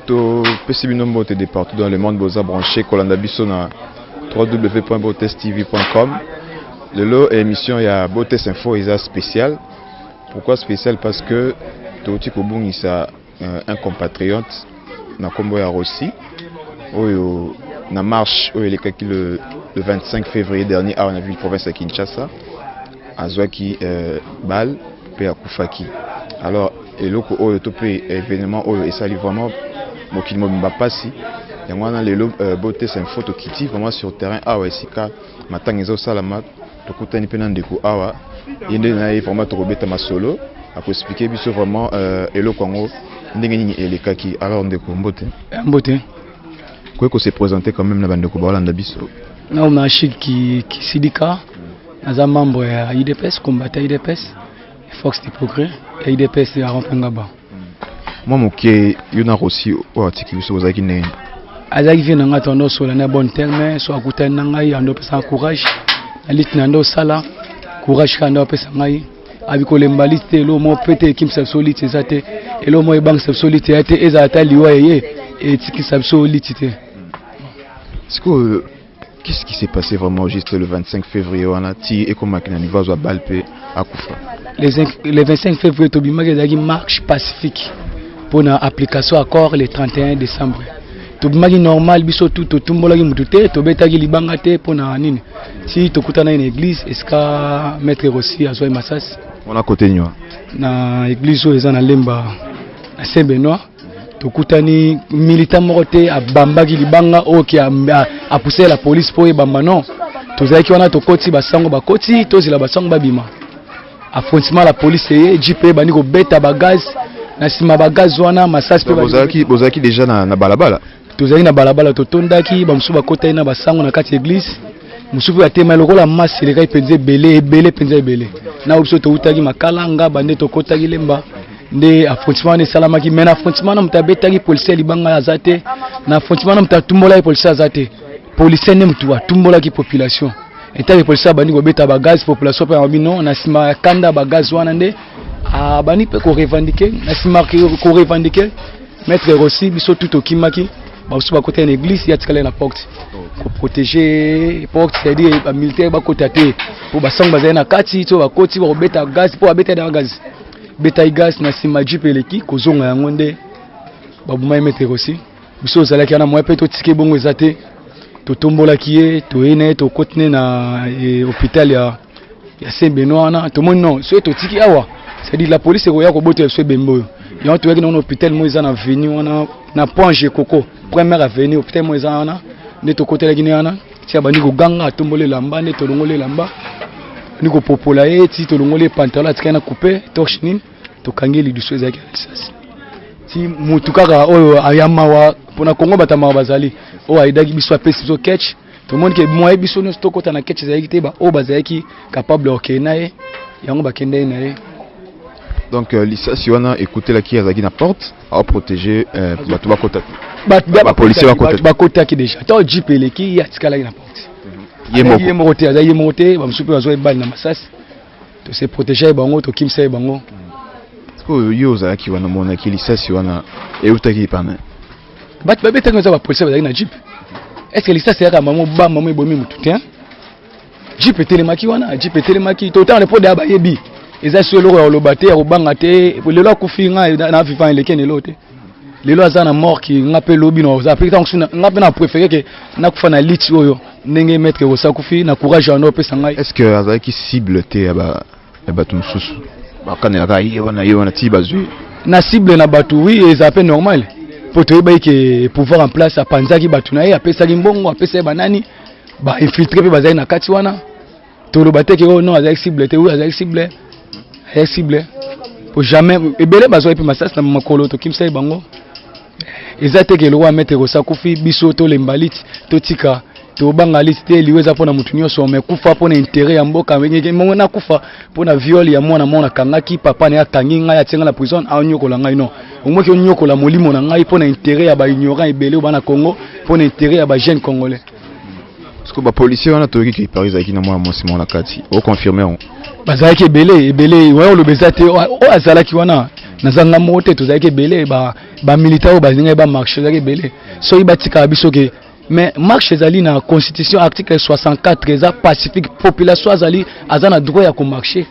to possiblement beauté de partout dans le monde boza branché kolanda biso na www.botestv.com. Le lot émission il y a Beauté Info isa spécial. Pourquoi spécial? Parce que Toti Kobung isa un compatriote na kombo ya Rossi oyo na marche oyo elekaki le 25 février dernier à la ville province de Kinshasa azwaki bal pe akufaki. Alors eloko oyo to pe événement oyo esali vraiment mokili mobimba pasi yango wana lelo Beauté Info to kiti vraiment sur terrain awa esika matanga ezo salama tokutani pe na ndeko awa yende na ye vraiment tokobeta masolo ako expliquer biso vraiment eloko ngo ndenge nini elekaki. Alors ndeko Mbote quoi se présenter quand même na bandeko balanda biso na on a qui Sidika naza membre ya IDPS combattant IDPS Fox du Progrès et IDPS ya Rampangaba. Moi moké yona Rossi o atiki biso ozaki ne azaki vina nga tondo sola na bon terme so akuta na ngai ando pesa courage alit na ndo sala courage ka ndo pesa ngai abikole mbalite lo mo pete kim sa solite zate elo mo bank sa solite ate ezata liwa ye et tiki sa solite. Qu'est-ce qui s'est passé vraiment juste le 25 février on a tiré et comment qu'il va à Balpe à Koufa. Le 25 février tobima une marche pacifique pour une application accord le 31 décembre. Tobima normal biso tout tumbola ki mutute tobeta ki libanga te pour na nini. Si tokutana une église eska maître Rossi azwa masas. On a côté nyo. Na église oyo eza na Lemba na Saint-Benoît. Tokutani militant morote a bambaki libanga oki a pousser la police pour bamba non tozaki wana tokoti basango bakoti tozila basango babima affrontement la police et JP bani ko beta bagaz na sima bagaz wana masasi pe bozaki déjà na balabala tozaki na balabala totondaki ba musu bakota na basango na kati église musu ya tema lokola masse le kai penze belé penze belé na opso to utaki makalanga bande tokotaki Lemba nde affrontement ne salamaki mais affrontement na mutabetaki policier libanga azate na affrontement na mutatumbola policier azate policier ne mutuwa tumbola ki population eta les policiers bani ko beta ba gaz population pe ambino na sima kanda ba gaz wana nde bani pe ko revendiquer na sima ko revendiquer maître Rossi biso tout okimaki ba usu ba côté une église ya tikala na porte pour protéger porte c'est-à-dire ba militaire ba côté te pour ba sang ba na kati to ba koti ba beta gaz pour beta da gaz beta gaz na sima jipe leki kozonga yango nde babuma Maître Rossi biso zalaki na moya pe to tike bongo ezate to tombola kié to ene to kotne na hôpital ya Saint-Benoît na to mon non so to tiki awa c'est-à-dire la police ko ya ko boto so bembo yo to yaki na hôpital mo eza na avenue wana na Ponge Coco première avenue hôpital mo eza wana nde to kotela kini wana tia bani ko ganga tombole lamba nde to longole lamba ni ko popola ti to longole pantalon atika na couper torche nini to kangeli du so ezaki sasi ti mutu kaka oyo ayama wa pona Kongo batama bazali o aidaki biso apesi biso catch to monde ke moye biso no to kota na catch ezaki te ba o bazaki capable okena yango bakende na ye. Donc lisasi wana écouter la qui azaki na porte à protéger bato ba kota ba policier ba kota ki déjà to JP leki ya tikala na porte yemo te azayi moté ba msupe bazo ebali na masasi to se protéger bango to kimsa bango. Yo zaki wana mona ki lisasi wana e utaki pana bat ba beta ngoza ba policier bazaki na jeep est-ce que lisasi yaka maman ebomi mutu te jeep telemaki wana jeep telemaki to temps report da ba yebi eza sur le lobate ya robanga te lelo akufinga na vivant lekene lote lelo azana mort ki ngape lobi no za pe tant ngape na préférer que na kufa na lit oyo ndenge Maître Rossi kufi na courage en opesa ngai. Est-ce que azaki cible te ba tumsusu bakana ka wana ti bazui na cible na batu oui eza pe normal pour to yeba ke pouvoir en place a panzaki batu na ye apesa mbongo apesa banani ba infiltrer pe bazai na kati wana to lobate ke non azaki cible te oui azaki cible pour jamais ebele bazoi pe masas na makolo to kimsa bango ezate ke lowa Maître Rossi kufi biso to lembaliti to tika to banga liste liweza pona mutu nyoso me kufa pona intérêt ya mboka ngenge mona kufa pona viol ya mwana kangaki papa na akangi ngai atenga na prison a nyokola ngai non omwe ke nyokola molimo na ngai pona intérêt ya ba ignorant ebele bana Congo pona intérêt ya ba jeune congolais. Parce que ba policier wana to ki Paris aki na mwa mosimo na kati o confirmer on bazaki ebele wa lo bezate o azalaki wana nazanga mote to zaki ebele ba ba militaire ba zinga ba marché za belé so iba tika biso ke mais marché zali na constitution article 64 eza pacifique population azali azana droit ya ko marcher.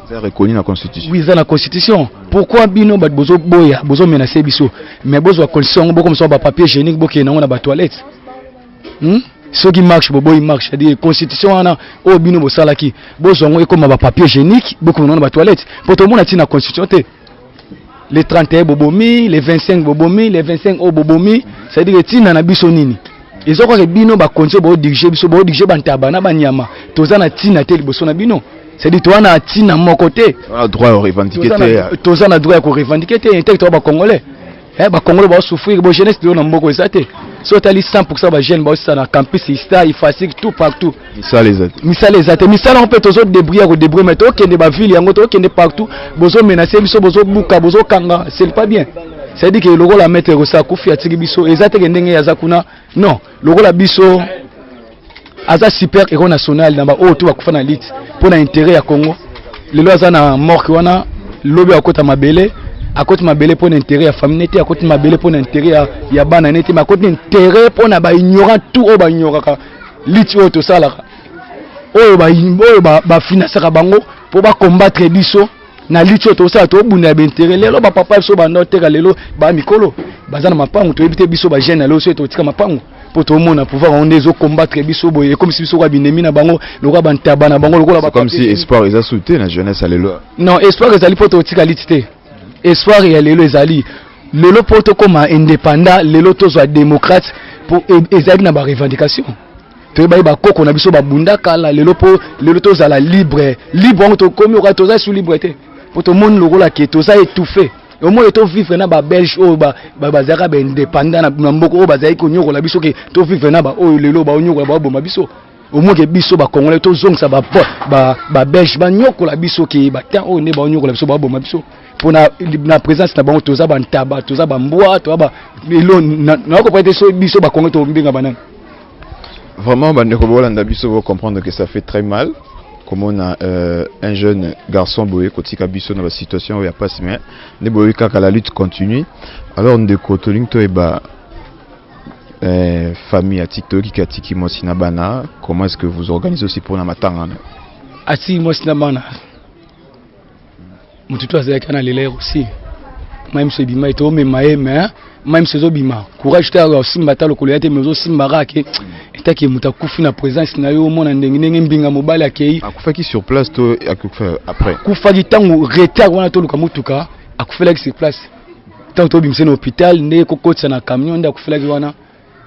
C'est reconnu dans la constitution. Oui, dans la constitution. Pourquoi bino bat bozo boya, bozo menacer biso, mais bozo constitution bo comme ça ba papier hygiénique bo ke na ba toilette. Ce qui marche bobo il marche, c'est-à-dire constitution ana o bino bo salaki, bozo ngo comme ba papier hygiénique bo comme na ba toilette. Pour tout le monde a tina constitution té. Les 31 bobomi, les 25 bobomi, les 25 o bobomi, c'est-à-dire tina na biso nini. Ils ont que bino ba constitution bo diriger biso bo diriger bantabana ba nyama. Tozana tina té liboso na bino. C'est-à-dire toi on a tina mon côté. On a droit à revendiquer. Tous on a droit à revendiquer. Intellectuel ba congolais. Ba congolais ba souffrir, ba jeunesse de na mboko ezate. So tali 100% ba jeune ba ça na campus ista, il facile tout partout. Ça les atte. Misala on peut toujours débrouiller ko débrouiller mais to kende ba ville yango to kende partout. Bozo menacer biso bozo buka bozo kanga, c'est pas bien. C'est-à-dire que logo la mettre ko sa kufi atiki biso ezate ndenge ya zakuna. Non, logo la biso aza super héros national namba o to bakufa na lit pour na intérêt ya Congo lelo aza na mort wana lobi akota mabele pour na intérêt ya famille neti akota mabele pour na intérêt ya bana neti makota intérêt pour na ba ignorant tout o ba ignoraka lit o to salaka o ba financer bango pour ba combattre biso na lit o to sala to bunda ba intérêt lelo ba papa so ba noteka lelo ba mikolo baza na mapangu to ebite biso ba jeune lelo so to tika mapangu pour tout le monde pouvoir on les combattre biso boye comme si biso kwa binemi na bango lokwa bantaba na bango lokwa ba comme si espoir ils a sauté la jeunesse à lelo. Non, espoir ezali poto tika litité. Espoir ya lelo ezali lelo poto comme indépendant lelo to zo démocrate pour ezali na ba revendication. To ba ba koko na biso ba bunda kala lelo po lelo to za la libre on to comme on to za sous liberté. Pour tout le monde lokwa ke to za étouffé. Au moins to vivre na ba belge o ba zaka ba indépendant na mboko o ba zai ko nyoko la biso ke to vivre na ba o lelo ba nyoko ba boma biso au moins ke biso ba congolais to zong sa ba belge ba nyoko la biso ke ba tan o ne ba nyoko la biso ba boma biso pour na présence na bango to za ba ntaba to za ba mbwa to ba lelo na ko prêter so biso ba congolais to mbinga banana. Vraiment ba ndeko bolanda biso vous comprendre que ça fait très mal. Comme on a un jeune garçon boé kotika biso dans la situation où il y a pas mais ne boé kaka la lutte continue alors on décotoling to eba famille à TikTok qui a tiki mosina bana comment est-ce que vous organisez aussi pour na matanga ati mosina bana mututu azaka na lele aussi même ce bima eto mais même ce bima courage ta simba ta lokolo yate mezo simba rake etaki mutakufi na présence na yo mona ndenge mbinga mobali akei akufaki sur place to akufa après kufaki tangu retard wana to luka mutuka akufela sur place tangu to bimse na hôpital nde kokotsa na camion nda akufela wana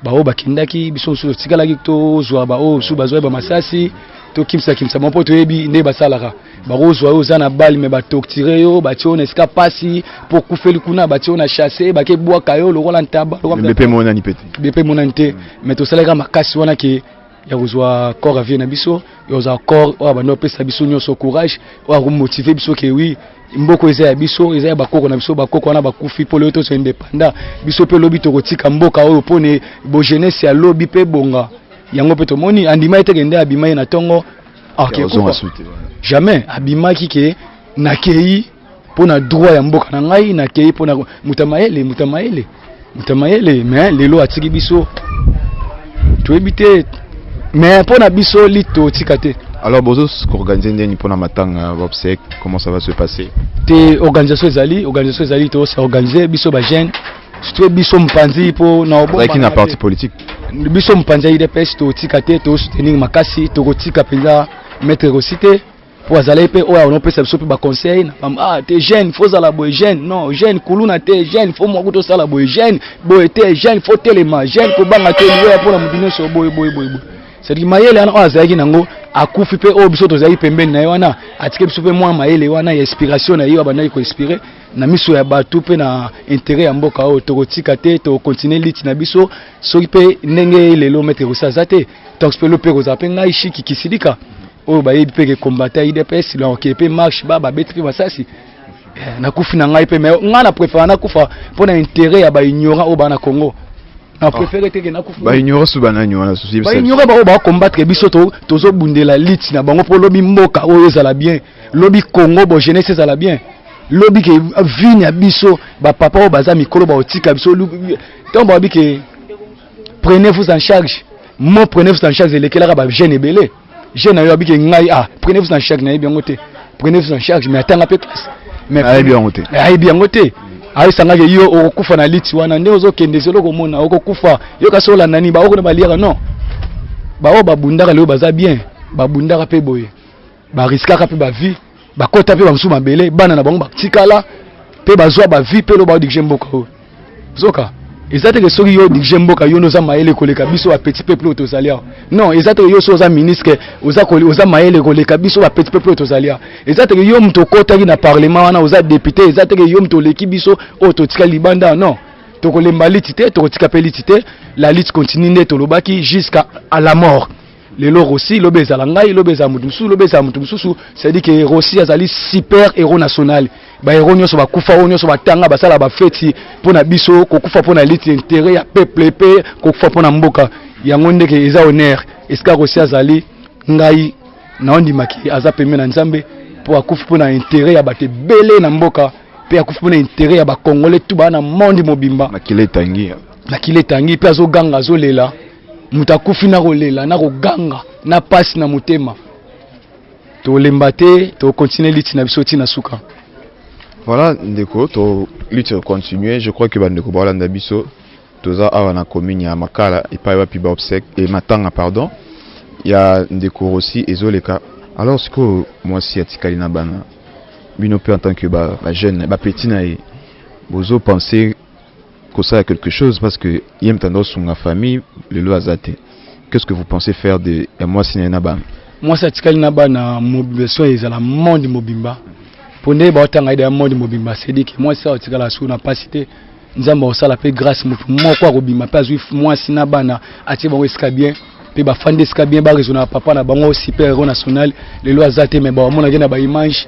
bao bakindaki biso so tikalaki to zwa bao su bazwa ba masasi to kimsa mon poto yebi nde basalaka barozwa yo za na balle me batoctire yo batio na eska pasi pour kufeli kuna batio na chasser bake bwaka yo lokola ntaba BP monani pete BP monante mais to salaka makasi wana ke ya kozwa corps à vie na biso yo za corps o ba no pesa biso nyoso courage o ko motiver biso ke oui mboko eza ya biso eza ya bakoko na biso bakoko wana bakufi polo to so indépendant biso pe lobi to kotika mboka oyo pone bo jeunesse ya lobi pe bonga yango pe to moni andima ete kende abima na tongo jamais abima kike nakei pona droit ya mboka na ngai nakei pona mutamaele mais lelo atiki biso to ebite mais pona biso lito tikate. Alors bozo organiser ndeni pona matanga obsèque comment ça va se passer? Te organisation ezali to se organiser biso ba jeune surtout biso mpanzi po na obo qui na parti politique biso mpanzi IDPS to tikate to soutenir makasi to kotika penza mettre recité pour azala pe o on peut se ba conseil te jeune faut za la boy jeune non jeune kuluna te jeune faut mo kuto sala boy jeune boy te jeune faut telema jeune ko banga te liwe pour la mudino so boy c'est dit mayele ana azaki nango akufi pe o biso to zai pembeni na wana atike biso pe mwa mayele wana ya inspiration na yo abana ko inspirer na miso ya batu pe na intérêt ya mboka o to kotika te to continuer lit na biso soki pe ndenge lelo mettre ça te donc pe lo pe ko zape ngai shiki kisidika o ba yebi pe ke combattre IDPS la okepe marche ba betri masasi na kufi na ngai pe mais ngana préfère na kufa pour na intérêt ya ba ignorant o ba na Congo. On préfère que na kufa ba ignorant su banani wana souci ba ignorant ba combattre biso to zo bundela lit na bango po lobi mboka o ezala bien lobi Congo bo jeunesse ezala bien lobi ke vini ya biso ba papa o baza mikolo ba otika biso donc ba biki prenez-vous en charge. Moi prenez-vous en charge les kelaka ba jeune belé. Jeune yo biki ngai prenez-vous en charge na bien ngote. Prenez-vous en charge mais atanga pe classe. Mais bien ngote. Bien ngote. Ayi sanga ke yo okufa na liti wana nde ozokende selo komona okufa yo kasola nani ba okona baliaka non. Ba o babundaka leo baza bien. Babundaka pe boye. Ba riskaka pe ba vie. Ba kota pe ba msuma belé bana na bango ba tikala pe bazwa ba vie pe lo ba dirige mboka o. Zoka. Ezate ke soki yo dirige mboka yo noza maele koleka biso ba petit peuple otozalia. Non, ezate ke yo so za ministre oza maele koleka biso ba petit peuple otozalia. Ezate ke yo mto kota ki na parlement wana oza député, ezate ke yo mto leki biso ototika libanda non. Toko lemba litite, toko tika pe litite, la lutte continue nde tolobaki jusqu'à la mort. Lelo Rossi lobeza langai lobeza mutusu lobeza mutusu c'est-à-dire que Rossi azali super héros national. Ba héros nyoso ba kufa nyoso ba tanga basala ba feti pona biso ko kufa pona liti intérêt ya peuple pe ko kufa pona mboka yango ndeke eza honneur eska Rossi azali ngai na ondi maki aza pembe na nzambe po akufa pona intérêt ya bate belé na mboka pe akufa pona intérêt ya ba congolais tout ba na monde mobimba makile tangi pe azo ganga azo lela mutakufi na kolela na koganga na pasi na mutema to lembate to continuer liti na biso tina suka. Voilà ndeko to lutte continuer, je crois que bandeko balanda biso toza awa na commune ya Makala et pas wa piba obsèque et matanga pardon. Il y a ndeko aussi ezoleka. Alors ce que moi si atikali na bana bino peu en tant que ba jeune ba petit na e bozo penser que ça a quelque chose parce que yem tendance sur ma famille le loazate. Qu'est-ce que vous pensez faire de moi si na bana? Moi ça tikali na bana mobilisation ezala monde mobimba. Pondé ba otanga ida monde mobimba c'est dit que moi ça otikala sous na pasité nzamba osala pe grâce mutu moko akobima pas juif moi si na bana atie bango eska bien pe ba fande eska bien ba raisonner papa na bango super héros national le loazate mais ba mona gena ba image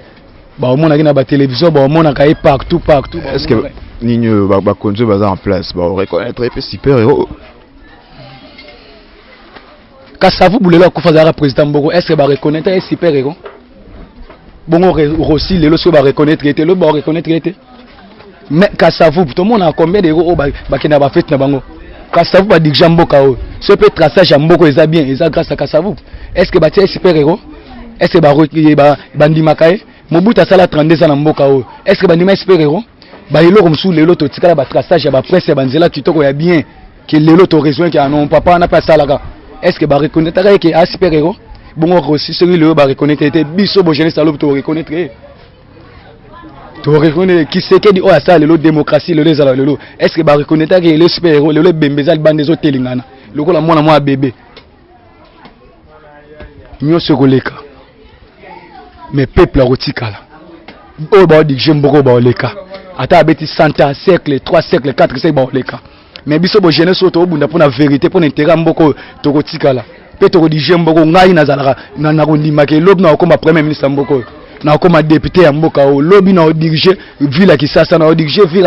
ba mona gena ba télévision ba mona ka partout. Est-ce que Nino ba konzo baza en place ba reconnaître un super héros Kasavu Boulela Koufazara président Mboko est-ce que ba reconnaître un super héros bongo Rossi lelo so ba reconnaître était le ba reconnaître était mais Kasavu tout le monde a combien de héros ba kena ba fête na bango Kasavu ba dirige Mboka o ce peut traçage à Mboko eza bien eza grâce à Kasavu est-ce que ba tie super héros est-ce que ba ndima kae Mobutu asala 32 ans na Mboka o est-ce que ba ndima super héros ba ilo comme sous lelo to tikala ba traçage ya ba presse ba nzela kitoko ya bien que lelo to rejoindre que non papa na pas ça là est-ce que ba reconnaître que a super héros bongo aussi celui le ba reconnaître était biso bo jeunesse alo to reconnaître qui c'est que dit oh ça lelo démocratie lelo ezala lelo est-ce que ba reconnaître que le super héros lelo bembeza bande zo telingana lokola mwana mwa bébé nyoso koleka mais peuple rotikala oh ba di jemboko ba oleka ata abeti 100 ans siècle 3 siècle 4 siècle ba oleka mais biso bo jeunesse auto obunda pour na vérité pour intérêt mboko to kotikala pe to di jemboko ngai nazalaka na kondima ke lobi na okoma premier ministre mboko na okoma député ya mboka o lobi na diriger ville ya Kisasa na diriger ville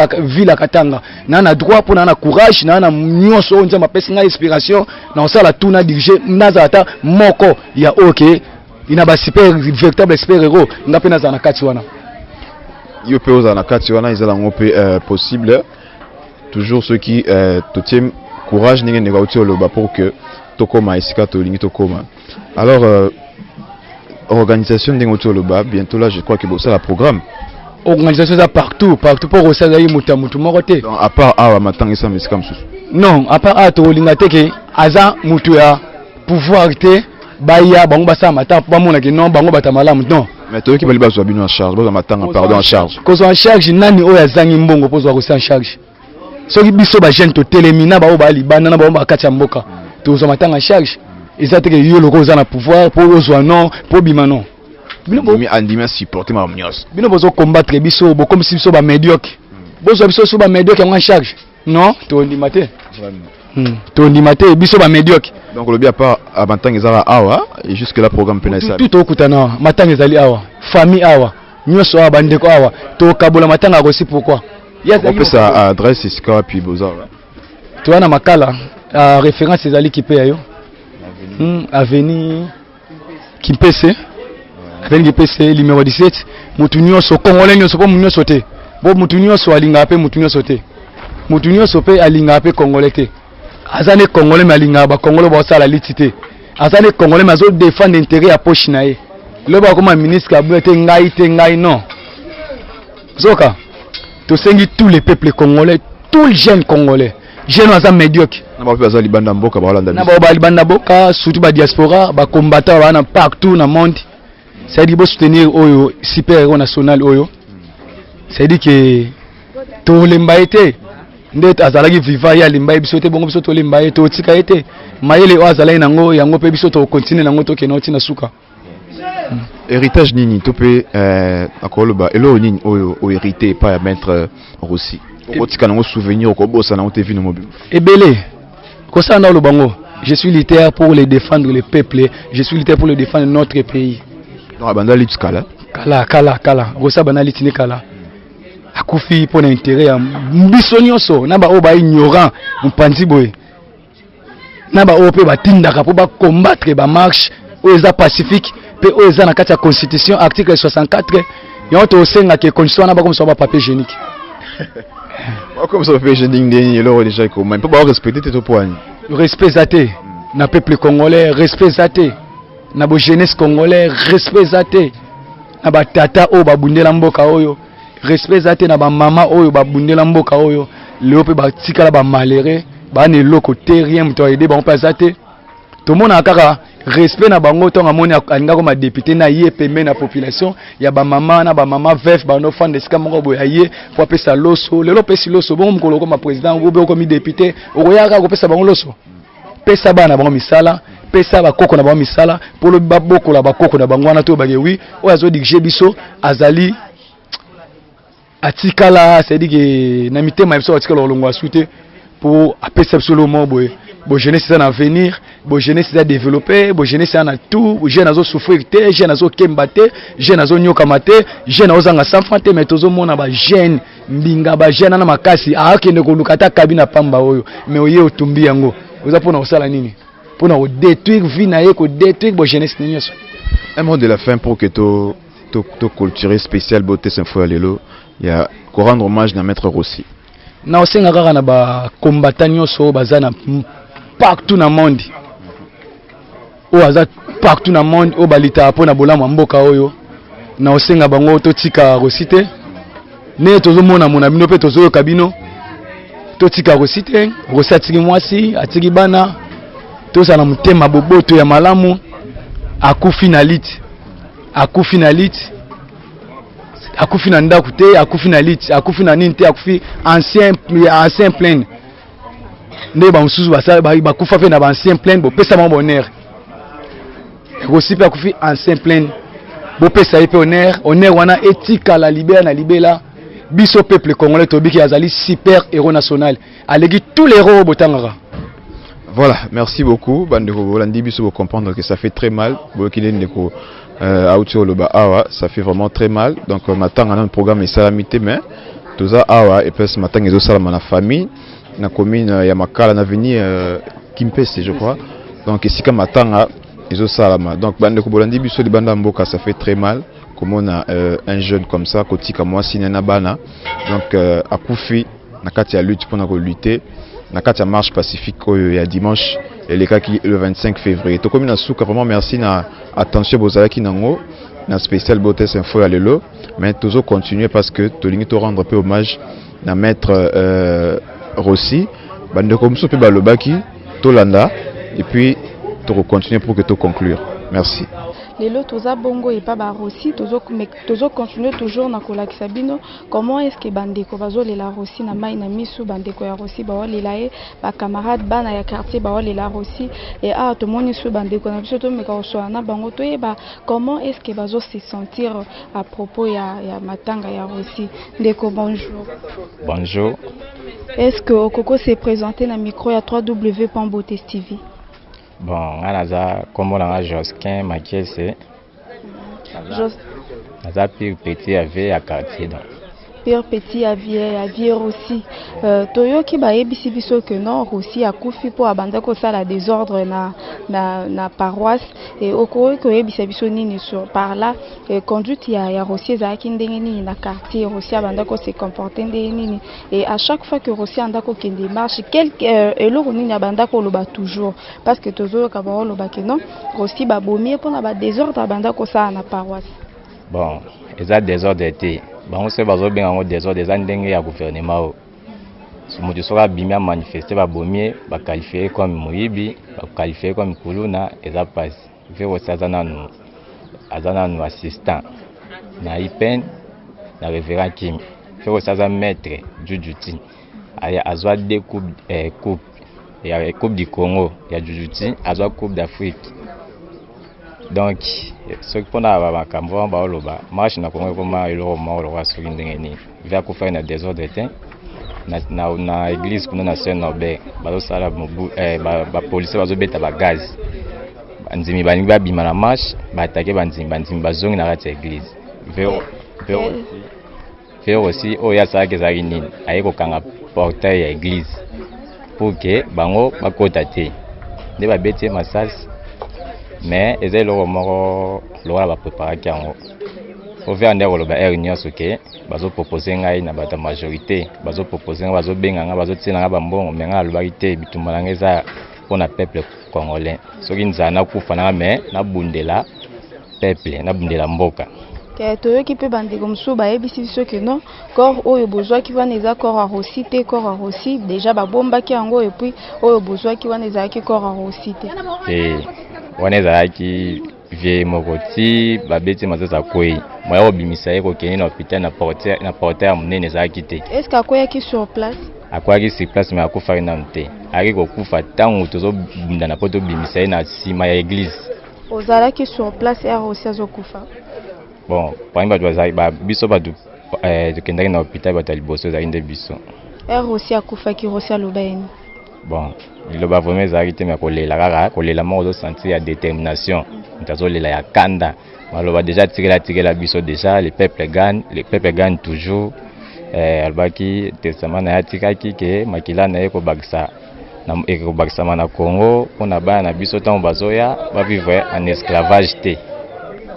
ya Katanga na droit pour na courage na nyonso onza mapesi ngai inspiration na osala tout na diriger nazata moko ya OK ina ba super véritable super héros ngape nazana kati wana yo pe ozana kati wana ezala ngope possible toujours ceux qui totiem courage ninge ne bauti oloba pour que tokoma esika to lingi tokoma. Alors organisation ndenge oti oloba bientôt là je crois que ça la programme organisation ça partout pour osala yi muta mutu moko te à part awa matanga ça mesika msusu non à part a to linga te ke aza mutu ya pouvoir te baya bango basa mata ba mona ke non bango bata malamu non mais toi qui bali bazwa bino en charge bazwa matanga pardon en charge cause en charge nani oya zangi mbongo pozwa ko en charge soki biso ba jeune to telemina ba ba libana na ba kati ya mboka to zo matanga en charge ezate ke yo loko za na pouvoir pour ozwa non pour bima non bino andima supporter ma mnyos bino bozo combattre biso bo comme si biso ba médiocre bozo biso so ba médiocre en charge non to ndima te to ndima te biso ba médiocre donc le bien pas à matanga ezala awa et jusque là programme penasa tout okutana matanga ezali awa famille awa nyoso awa bandeko awa to kabola matanga aussi pourquoi on peut ça adresse iska puis boza to na Makala référence ezali kipe yo avenue Kimpese abengi PC numéro 17 mutu nyonso congolais nyonso po nyonso te bo mutu nyonso alinga pe mutu nyonso te mutu nyonso pe alinga pe congolais te azane congolais mais alinga ba congolais ba sala litité azane congolais mais azo défendre intérêt ya poche na ye le ba comme ministre ka te ngai non zoka to sengi tous les peuples congolais tous les jeunes congolais jeunes aza médiocre na ba pe libanda mboka ba Holanda na ba libanda mboka surtout ba diaspora ba combattants ba na partout na monde. Ça dit, soutenir Oyo, super héros national Oyo. Ça dit que tout l'embaïté, net azalagi viva ya l'embaï bisote bongo bisoto l'embaï to tika été. Maïle o azalai nango yango pe bisoto continue nango to kenoti na suka. Héritage nini topé akoloba elo nini Oyo o hérité pas à mettre Rossi. O tika nango souvenir ko bossa na otevi no mobile. Ebele. Ko ça na lo bango. Je suis militaire pour les défendre le peuple, je suis militaire pour le défendre notre pays. Non, banda litskala. Kala. Rosa bana litine kala. Akufi pour l'intérêt ya mbiso nyonso na ba o ba ignorant mpanzi boy. Na ba o pe ba tindaka po ba combattre ba marche o eza pacifique pe o eza na kati ya constitution article 64 yo to senga ke constitution na ba comme ça ba papier hygiénique. Comme ça papier hygiénique ndeni lo déjà ko même pas respecter tes points. Respect zate na peuple congolais, respect zate. Na bo jeunesse congolais, respect zate na ba tata o ba bundela mboka oyo, respect zate na ba mama oyo ba bundela mboka oyo, leo pe ba tikala ba malere ba ne loko te rien muto aider ba on pa zate to mona kaka respect na bango to ngamoni alinga ko ma député na ye pembe na population ya ba mama veuf ba no fan de ska moko boya ye po pesa loso lelo pesi loso bon mukolo ko ma président ou be ko mi député o yaka ko pesa bango loso pesa bana bango misala pesa ba koko na bango misala pour le baboko la ba koko na bango na to ba oui o azo diriger biso azali atikala c'est dit que na mitema biso atikala longo asute pour apesa biso le mot boy bo jeunesse ça en venir bo jeunesse ça développer bo jeunesse ça na tout jeune azo souffrir te jeune azo kembate jeune azo nyoka mate jeune azo nga sans fante mais tozo mona ba jeune mbinga ba jeune na makasi akende ko lukata kabina pamba oyo mais oye otumbi yango oza pona osala nini pona o détruire vie na ye ko détruire bo jeunesse nyonso. Un mot de la fin pour que to culture spécial beauté Saint-Foy lelo ya ko rendre hommage na maître Rossi na osenga kaka na ba combattant nyonso bazana partout na monde o aza partout na monde o balita pona bolama mboka oyo na osenga bango to tika Rossi te ne tozo mona mona bino pe tozo yoka bino to tika Rossi te Rossi atiki mwasi atiki bana to sana mutema boboto ya malamu akufi na ndaku te akufi na lit akufi na nini te akufi ancien plein nde ba mususu ba kufa fe na ba ancien plein bo pesa mo bonheur Rossi pe akufi ancien plein bo pesa pe honneur wana etika la libéra na libela biso peuple congolais tobiki azali super héros national alegi tous les héros botangara. Voilà, merci beaucoup. Bandeko Bolandi biso vous comprendre que ça fait très mal. Bokile ndeko auto loba awa, ça fait vraiment très mal. Donc matanga na programme salamité mais toza awa et puis matanga ezo salama na famille na commune ya Makala na avenue Kimpese je crois. Donc ici comme matanga ezo salama. Donc bandeko Bolandi biso di banda mboka ça fait très mal. Comme on a un jeune comme ça kotika mwasi na bana. Donc akufi na kati ya lutte pour na lutter. Na kati ya marche pacifique oyo ya dimanche elekaki le 25 février. To komi na suka vraiment merci na attention bozalaki nango na spécial beauté Saint-Foy lelo mais toujours continuer parce que tolingi to rendre peu hommage na maître Rossi bande comme ça pe balobaki to landa et puis to continuer pour que to conclure. Merci. Lelo toza bongo et pas ba Rossi tozo continuer toujours na kolakisa bino comment est-ce que bandeko bazolela Rossi na mai na misu bandeko ya Rossi ba walela e ba camarade bana ya quartier ba walela Rossi et to moni su bandeko na biso to meka oswa na bango to ba comment est-ce que bazo se sentir à propos ya matanga ya Rossi. Ndeko bonjour. Bonjour. Est-ce que Okoko s'est présenté na micro ya 3W.Beauté TV? Bon, naza comme on a Josquin Makiese. Naza plus petit avec à quartier donc. père petit à vieux aussi toyo ki ba yebisi biso que non aussi a kufi po abanda ko sala désordre na paroisse et oko ko yebisa biso nini sur par là conduite ya Rossi ezaki ndenge nini na quartier Rossi abanda ko se comporter ndenge nini et à chaque fois que Rossi anda ko kende marche eloko nini abanda ko loba toujours parce que tozo ka ba loba que non Rossi ba bomi po na ba désordre abanda ko sala na paroisse. Bon, eza désordre été. Bango se bazobenga ngo désordre eza ndenge ya gouvernement. Moto soka bimi a manifester ba bomie ba qualifier comme moyibi, ba qualifier comme kuluna eza passe. Vero sazana nu assistant na ipen na révérend Kim. Vero sazana maître Jujuti. Aya azwa deux coupe ya coupe du Congo ya Jujuti, azwa coupe d'Afrique. Donc ce qui pona ba kambo ba oloba marche na Congo koma ilo mo lo wasu ndenge ni via ko faire na désordre té na église kuna na Saint-Norbert ba sala ba police ba zo beta ba gaz nzimi ba ninga bima na marche ba attaquer ba nzimi ba zongi na kati église veo aussi o ya sa ke za nini aye ko kanga portail ya église pour que bango ba kota te ne ba beti masasi. Mais ils ont le préparé au faire des rôles réunion ce que bazo proposer ngai na bata majorité bazo proposer bazo benga bazo tsena ba mbongo mais nga lobalité bitumba ngeza pour na peuple congolais so kinzana kufa na mais na bundela peuple na bundela mboka toyo ki pe bande comme so ba yebisi biso que non corps oyo bozwa ki wana eza corps a Rossi te corps a Rossi déjà ba bomba ki yango et puis oyo bozwa ki wana eza ki corps a Rossi te wana ezalaki vie mokoti babeti mazasa kwei moya obimisa ye kokende na hôpital na portail monene ezalaki te. Est-ce qu'akoyaki sur place? Akoyaki sur place mais akufaki nanu te aki kokufa ntango tozobunda na po tobimisa ye na nsima ya église. Ozalaki sur place ya Rossi azokufa? Bon parmi bato bazalaki biso bato tokendaki na hôpital bato ya liboso ezalaki nde biso. Rossi akufaki Rossi aloba yeni? Bon il va vraiment ezalaki te mais kolela kaka kolela moko ozosentir ya détermination ntazolela ya kanda maloba déjà tikela biso déjà le peuple gagne toujours albaki testament na yatikaki ke makila na ye kobakisama na Congo mpona bana na biso ntango bazoya bavivre en esclavage te.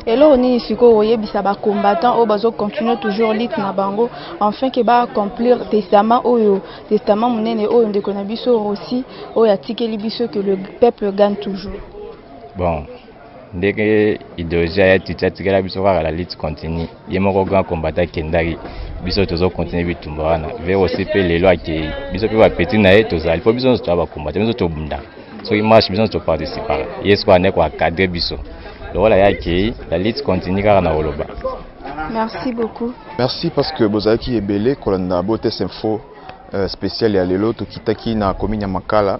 Eloko nini sikoyo oyebisa ba combattant oyo bazo continuer toujours lutte na bango enfin que ba accomplir testament monene oyo ndeko na biso Rossi oyo atikeli biso que le peuple gagne toujours. Bon ndeke idéologie ya tikela biso kaka la lutte continue ye moko grand combattant kendaki biso tozo continuer bitumba wana vers aussi pe lelo akei biso pe ba petit na ye tozali po biso to ba combattant biso to bunda so image biso to participer yesko ane ko cadrer biso. Voilà, la lutte continue car on a oloba. Merci beaucoup. Merci parce que Bozaki est belé quand on a beauté info spécial ya lelo to kitaki na commune Makala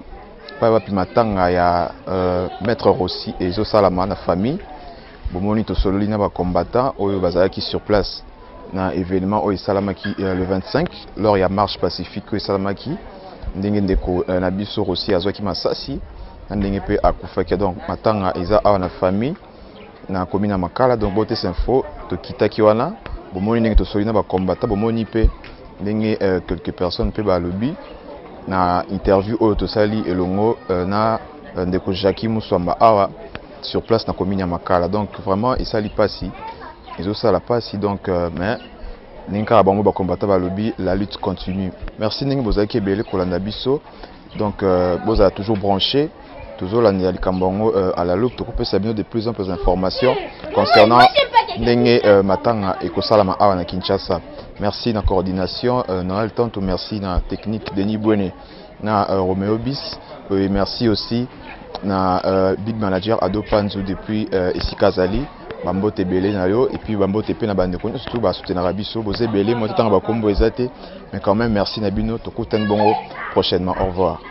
pa pimatanga ya maître Rossi et zo salama na famille bomoni to sololi na ba combattant oyo bazaki sur place na événement oyo salamaki le 25 lors ya marche pacifique oyo salamaki ndenge ndeko na biso Rossi azwaki masasi ndenge pe akufaki donc matanga eza awa na famille na commune Makala donc beauté info to kitaki wana bomoni ndenge to solina ba combattant bomoni pe ndenge quelques personnes pe ba lobby na interview oyo to sali elongo na ndeko Jackie Muswamba awa sur place na commune Makala donc vraiment et sali pasi ils ça la pasi donc mais ninka bango ba combattant ba lobby la lutte continue. Merci ndenge bozaki belé kolanda biso donc boza toujours branché toujours la Kambongo à la loupe, tu peux de plus en plus d'informations concernant Ndenge Matanga et Kosalama Awa na Kinshasa. Merci na coordination, Noël Tanto, merci na technique Denis Bouene, na Roméo Bis, et merci aussi na Big Manager Ado Panzo depuis Isikazali, Bambo Tebele na yo, et puis Bambo Tepe na bande konyo, surtout ba soutenir Rabiso, Bozé Belé, moi tanga ba kombo ezate, mais quand même merci na bino, to kouten bongo prochainement, au revoir.